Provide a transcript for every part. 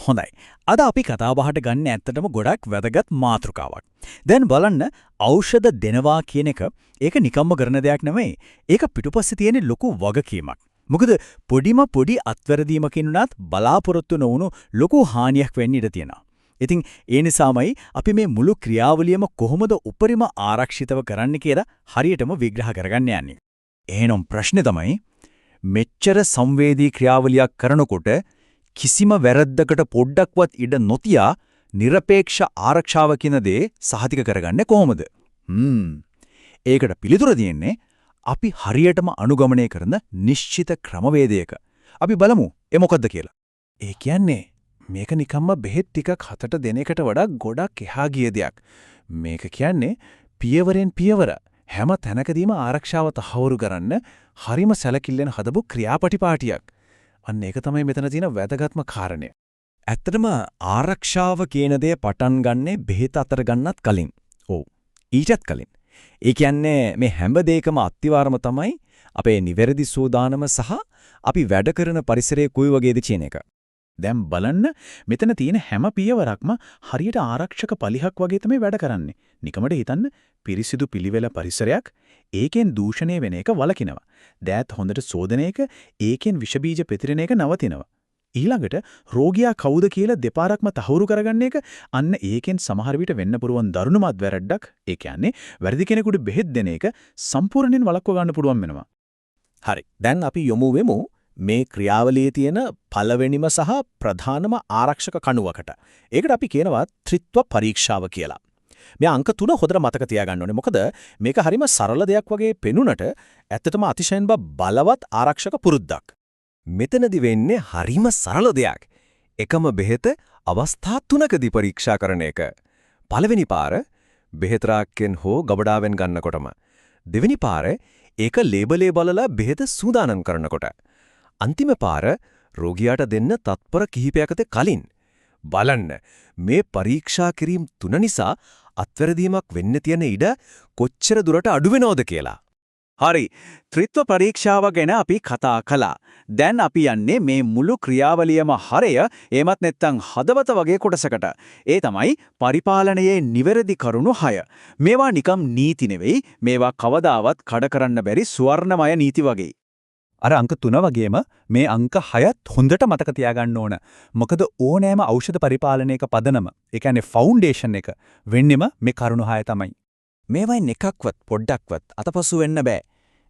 හොඳයි. අද අපි කතා බහට ගන්න ඇත්තටම ගොඩක් වැදගත් මාතෘකාවක්. දැන් බලන්න ඖෂධ දෙනවා කියන එක ඒක නිකම්ම කරන දෙයක් නෙමෙයි. ඒක පිටුපස්සේ තියෙන ලොකු වගකීමක්. මොකද පොඩි අත්වැරදීමකින් උනත් බලාපොරොත්තු නොවුණු ලොකු හානියක් වෙන්න ඉඩ තියෙනවා. ඉතින් ඒ නිසාමයි අපි මේ මුළු ක්‍රියාවලියම කොහොමද උපරිම ආරක්ෂිතව කරන්න කියලා හරියටම විග්‍රහ කරගන්න යන්නේ. එහෙනම් ප්‍රශ්නේ තමයි මෙච්චර සංවේදී ක්‍රියාවලියක් කරනකොට කිසිම වැරද්දකට පොඩ්ඩක්වත් ඉඩ නොතියා নিরপেক্ষ ආරක්ෂාව කියන දේ සහතික කරගන්නේ කොහොමද? ඒකට පිළිතුර දෙන්නේ අපි හරියටම අනුගමනය කරන නිශ්චිත ක්‍රමවේදයක. අපි බලමු ඒ මොකද්ද කියලා. ඒ කියන්නේ මේක නිකම්ම බෙහෙත් ටිකක් හතට දෙන එකට වඩා ගොඩක් එහා ගිය දෙයක්. මේක කියන්නේ පියවරෙන් පියවර හැම තැනකදීම ආරක්ෂාව තහවුරු කරන්න හරිම සැලකිල්ලෙන් හදපු ක්‍රියාපටිපාටියක්. අන්න ඒක තමයි මෙතන තියෙන වැදගත්ම කාරණය. ඇත්තටම ආරක්ෂාව කියන දේ පටන් ගන්නේ බෙහෙත අතර ගන්නත් කලින්. ඔව්. ඊටත් කලින්. ඒ කියන්නේ මේ හැම දෙයකම අත්‍යවාරම තමයි අපේ නිවැරදි සූදානම සහ අපි වැඩ කරන පරිසරයේ කුයි වගේද කියන එක. දැන් බලන්න මෙතන තියෙන හැම පියවරක්ම හරියට ආරක්ෂක පලිහක් වගේ තමයි වැඩ කරන්නේ. නිකමඩ හිතන්න පිරිසිදු පිළිවෙල පරිසරයක් ඒකෙන් දූෂණය වෙන එක වළකිනවා. දෑත් හොඳට සෝදන එක ඒකෙන් විෂ බීජ පෙතිරෙන එක නවතිනවා. ඊළඟට රෝගියා කවුද කියලා දෙපාරක්ම තහවුරු කරගන්න එක අන්න ඒකෙන් සමහර විට වෙන්න පුරුවන් දරුණුමත් වැරද්දක්. ඒ කියන්නේ වැරදි කෙනෙකුට බෙහෙත් දෙන එක සම්පූර්ණයෙන් වළක්ව ගන්න පුළුවන් වෙනවා. හරි. දැන් අපි යොමු වෙමු මේ ක්‍රියාවලියේ තියෙන පළවෙනිම සහ ප්‍රධානම ආරක්ෂක කණුවකට. ඒකට අපි කියනවා ත්‍රිත්ව පරීක්ෂාව කියලා. මේ අංක 3 හොඳට මතක තියාගන්න ඕනේ. මොකද මේක හරිම සරල දෙයක් වගේ පෙනුනට ඇත්තටම අතිශයින්ම බලවත් ආරක්ෂක පුරුද්දක්. මෙතනදි වෙන්නේ හරිම සරල දෙයක්. එකම බෙහෙත අවස්ථා 3කදී පරීක්ෂා කරන එක. පළවෙනි පාර බෙහෙත රාක්කෙන් හෝ ගබඩාවෙන් ගන්නකොටම. දෙවෙනි පාර ඒක ලේබලේ බලලා බෙහෙත සූදානම් කරනකොට. අන්තිම පාර රෝගියාට දෙන්න තත්පර කිහිපයකට කලින්. බලන්න මේ පරීක්ෂා කිරීම 3 නිසා අත්වැරදීමක් වෙන්න තියෙන ඉඩ කොච්චර දුරට අඩු වෙනවද කියලා. හරි. ත්‍රිත්ව පරීක්ෂාව ගැන අපි කතා කළා. දැන් අපි යන්නේ මේ මුළු ක්‍රියාවලියම හරය එමත් නැත්නම් හදවත වගේ කොටසකට. ඒ තමයි පරිපාලනයේ නිවැරදි කරුණු 6. මේවා නිකම් නීති නෙවෙයි. මේවා කවදාවත් කඩ කරන්න බැරි ස්වර්ණමය නීති වගේ. අර අංක 3 වගේම මේ අංක 6ත් හොඳට මතක තියාගන්න ඕන. මොකද ඕනෑම ඖෂධ පරිපාලනයක පදනම, ඒ කියන්නේ ෆවුන්ඩේෂන් එක වෙන්නෙම මේ කරුණු 6 තමයි. මේවයින් එකක්වත් පොඩ්ඩක්වත් අතපසු වෙන්න බෑ.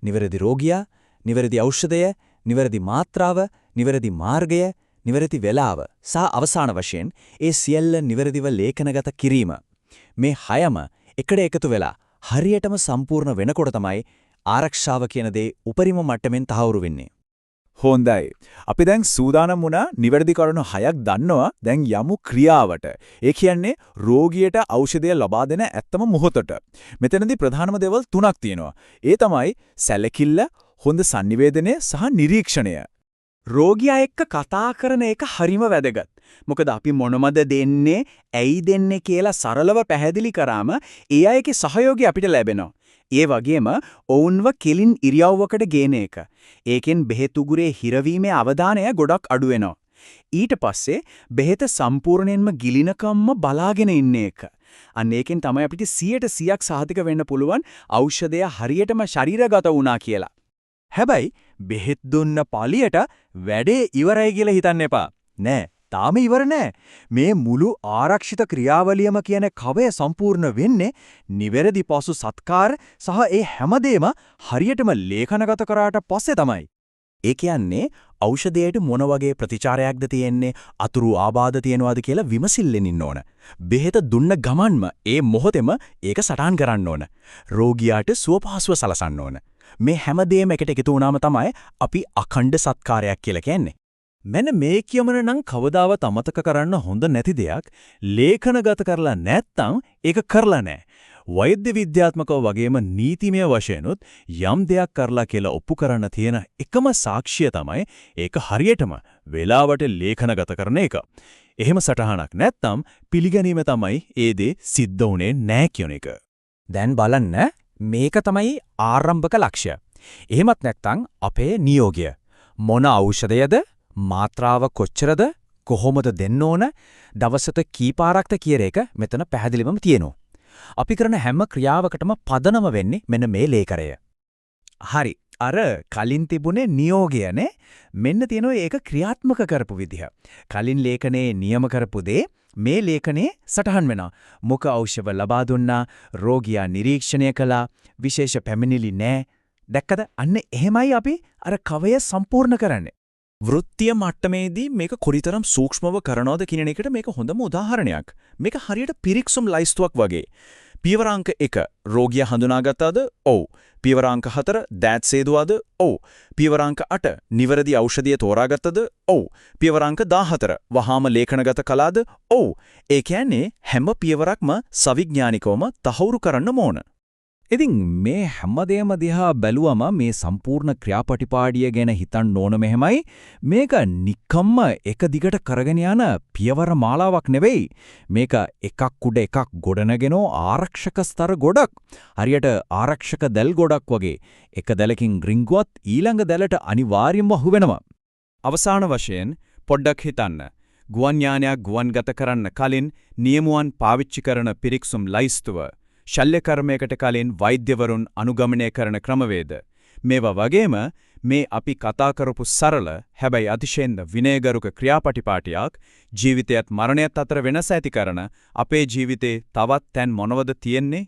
නිවැරදි රෝගියා, නිවැරදි ඖෂධය, නිවැරදි මාත්‍රාව, නිවැරදි මාර්ගය, නිවැරදි වේලාව සහ අවසාන වශයෙන් ඒ සියල්ල නිවැරදිව ලේඛනගත කිරීම. මේ 6ම එකට එකතු වෙලා හරියටම සම්පූර්ණ වෙනකොට තමයි ආරක්ෂාව කියන දේ උපරිම මට්ටමින් තහවුරු වෙන්නේ. හොඳයි. අපි දැන් සූදානම් වුණා නිවැරදි කරුණු 6ක් දන්නවා. දැන් යමු ක්‍රියාවට. ඒ කියන්නේ රෝගියට ඖෂධය ලබා දෙන ඇත්තම මොහොතට. මෙතනදී ප්‍රධානම දේවල් 3ක් තියෙනවා. ඒ තමයි සැලකිල්ල, හොඳ sannivedanaya සහ නිරීක්ෂණය. රෝගියා එක්ක කතා කරන එක හරිම වැදගත්. මොකද අපි මොනවද දෙන්නේ, ඇයි දෙන්නේ කියලා සරලව පැහැදිලි කරාම ඒ අයගේ සහයෝගය අපිට ලැබෙනවා. ඒ වගේම ඔවුන්ව කෙලින් ඉරියව්වකට ගේන එක. ඒකෙන් බෙහෙත් උගුරේ හිරවීමේ අවධානය ගොඩක් අඩු වෙනවා. ඊට පස්සේ බෙහෙත සම්පූර්ණයෙන්ම ගිලිනකම්ම බලාගෙන ඉන්න එක. අන්න ඒකෙන් තමයි අපිට 100% සාධක වෙන්න පුළුවන් ඖෂධය හරියටම ශරීරගත වුණා කියලා. හැබැයි බෙහෙත් දුන්න පාළියට වැඩේ ඉවරයි කියලා හිතන්න එපා. නෑ. තාම ඉවර නෑ. මේ මුළු ආරක්ෂිත ක්‍රියාවලියම කියන කවය සම්පූර්ණ වෙන්නේ නිවැරදි පසු සත්කාර සහ ඒ හැමදේම හරියටම ලේඛනගත කරාට පස්සේ තමයි. ඒ කියන්නේ ඖෂධයට මොන වගේ ප්‍රතිචාරයක්ද තියෙන්නේ, අතුරු ආබාධ තියෙනවද කියලා විමසිල්ලෙන් ඉන්න ඕන. බෙහෙත දුන්න ගමන්ම ඒ මොහොතේම ඒක සටහන් කරන්න ඕන. රෝගියාට සුවපහසුව සලසන්න ඕන. මේ හැමදේම එකට එකතු වුණාම තමයි අපි අඛණ්ඩ සත්කාරයක් කියලා කියන්නේ. මෙන්න මේ කියමන නම් කවදාවත් අමතක කරන්න හොඳ නැති දෙයක්. ලේඛනගත කරලා නැත්නම් ඒක කරලා නැහැ. වෛද්‍ය විද්‍යාත්මකව වගේම නීතිමය වශයෙන්ුත් යම් දෙයක් කරලා කියලා ඔප්පු කරන්න තියෙන එකම සාක්ෂිය තමයි ඒක හරියටම වේලාවට ලේඛනගත කරන එක. එහෙම සටහනක් නැත්නම් පිළිගැනීම තමයි ඒ දේ සිද්ධ වුණේ නැහැ කියන එක. දැන් බලන්න මේක තමයි ආරම්භක ලක්ෂ්‍ය. එහෙමත් නැත්නම් අපේ නියෝගය. මොන ඖෂධයද? මාත්‍රාව කොච්චරද? කොහොමද දෙන්න ඕන? දවසට කීපාරක්ද කියන එක මෙතන පැහැදිලිවම තියෙනවා. අපි කරන හැම ක්‍රියාවකටම පදනම වෙන්නේ මෙන්න මේ ලේකරය. හරි. අර කලින් තිබුණේ නියෝගයනේ. මෙන්න තියෙනවා ඒක ක්‍රියාත්මක කරපු විදිහ. කලින් ලේඛනයේ නියම කරපු දේ මේ ලේඛනයේ සටහන් වෙනවා. මුඛ ඖෂධ ලබා දුන්නා, රෝගියා නිරීක්ෂණය කළා, විශේෂ පැමිණිලි නැහැ. දැක්කද? අන්න එහෙමයි අපි අර කවය සම්පූර්ණ කරන්නේ. වෘත්තීය මට්ටමේදී මේක කොරිතරම් සූක්ෂමව කරනවද කියන එකට මේක හොඳම උදාහරණයක්. මේක හරියට පිරික්සුම් ලයිස්තුවක් වගේ. පියවර අංක 1 රෝගියා හඳුනාගත්තද? ඔව්. පියවර අංක 4 දෑත් සේදුවාද? ඔව්. පියවර අංක 8 නිවැරදි ඖෂධය තෝරාගත්තද? ඔව්. පියවර අංක 14 වහාම ලේඛනගත කළාද? ඔව්. ඒ කියන්නේ හැම පියවරක්ම සවිඥානිකවම තහවුරු කරන්න ඕන. ඉතින් මේ හැමදේම දිහා බැලුවම මේ සම්පූර්ණ ක්‍රියාපටිපාටිය ගැන හිතන්න ඕන මෙහෙමයි. මේක නිකම්ම එක දිගට කරගෙන යන පියවර මාලාවක් නෙවෙයි. මේක එකක් උඩ එකක් ගොඩනගෙන ආරක්ෂක ස්තර ගොඩක්. හරියට ආරක්ෂක දැල් ගොඩක් වගේ. එක දැලකින් රිංගුවත් ඊළඟ දැලට අනිවාර්යයෙන්ම අහු වෙනවා. අවසාන වශයෙන් පොඩ්ඩක් හිතන්න. ගුවන් යානයක් ගුවන්ගත කරන්න කලින් නියමුවන් පාවිච්චි කරන පිරික්සුම් ලයිස්තුව ශල්‍ය කර්මයකට කලින් වෛද්‍යවරුන් අනුගමනය කරන ක්‍රමවේද මේවා වගේම මේ අපි කතා කරපු සරල හැබැයි අතිශයින් විනයගරුක ක්‍රියාපටිපාටියක් ජීවිතයත් මරණයත් අතර වෙනස ඇති කරන අපේ ජීවිතේ තවත් තැන් මොනවද තියෙන්නේ